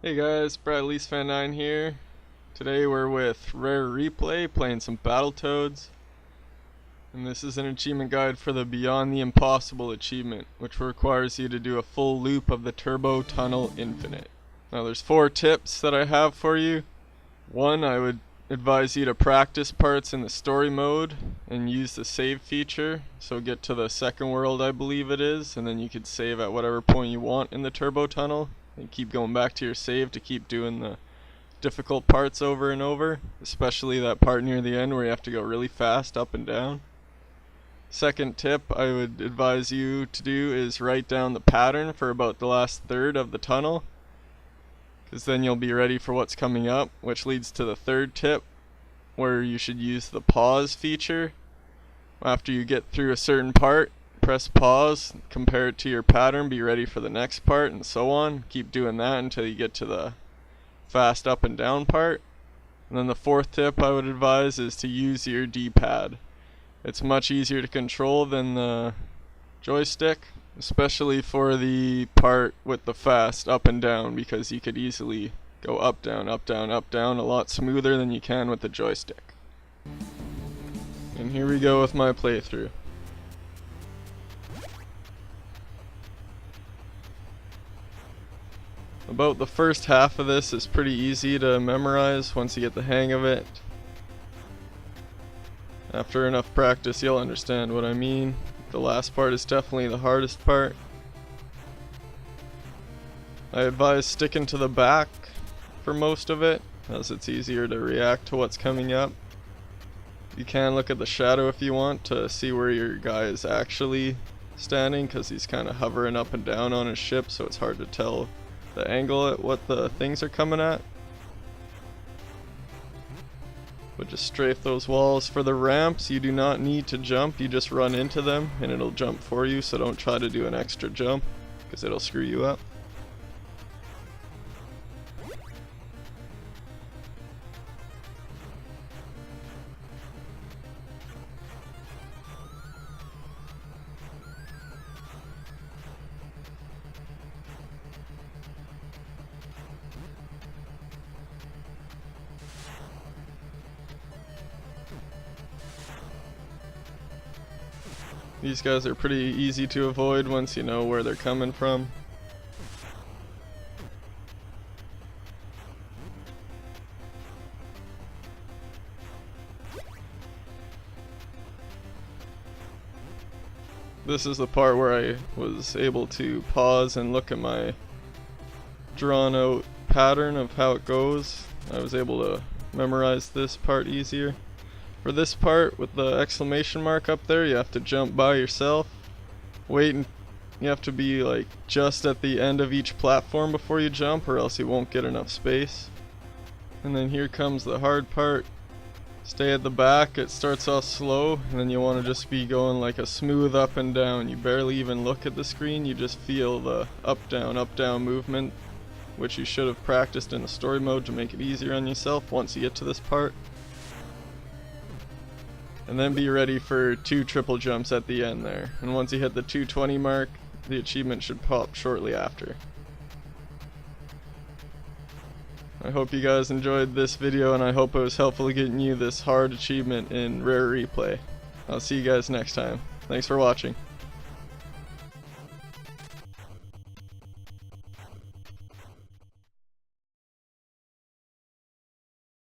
Hey guys, Fan9 here. Today we're with Rare Replay playing some Battletoads. And this is an achievement guide for the Beyond the Impossible achievement, which requires you to do a full loop of the Turbo Tunnel Infinite. Now there's 4 tips that I have for you. 1, I would advise you to practice parts in the story mode and use the save feature. So get to the second world, I believe it is, and then you could save at whatever point you want in the Turbo Tunnel. And keep going back to your save to keep doing the difficult parts over and over, especially that part near the end where you have to go really fast up and down. Second tip I would advise you to do is write down the pattern for about the last third of the tunnel, because then you'll be ready for what's coming up, which leads to the third tip where you should use the pause feature. After you get through a certain part, press pause, compare it to your pattern, be ready for the next part, and so on. Keep doing that until you get to the fast up and down part. And then the fourth tip I would advise is to use your D-pad. It's much easier to control than the joystick, especially for the part with the fast up and down, because you could easily go up, down, up, down, up, down a lot smoother than you can with the joystick. And here we go with my playthrough. About the first half of this is pretty easy to memorize once you get the hang of it. After enough practice you'll understand what I mean. The last part is definitely the hardest part. I advise sticking to the back for most of it, as it's easier to react to what's coming up. You can look at the shadow if you want to see where your guy is actually standing, because he's kind of hovering up and down on his ship, so it's hard to tell the angle at what the things are coming at. But just strafe those walls. For the ramps, you do not need to jump, you just run into them and it'll jump for you, so don't try to do an extra jump because it'll screw you up. These guys are pretty easy to avoid once you know where they're coming from. This is the part where I was able to pause and look at my drawn out pattern of how it goes. I was able to memorize this part easier. For this part with the exclamation mark up there, you have to jump by yourself. Wait, and you have to be like just at the end of each platform before you jump, or else you won't get enough space. And then here comes the hard part. Stay at the back. It starts off slow, and then you want to just be going like a smooth up and down. You barely even look at the screen, you just feel the up down movement, which you should have practiced in the story mode to make it easier on yourself once you get to this part. And then be ready for 2 triple jumps at the end there. And once you hit the 220 mark, the achievement should pop shortly after. I hope you guys enjoyed this video, and I hope it was helpful getting you this hard achievement in Rare Replay. I'll see you guys next time. Thanks for watching.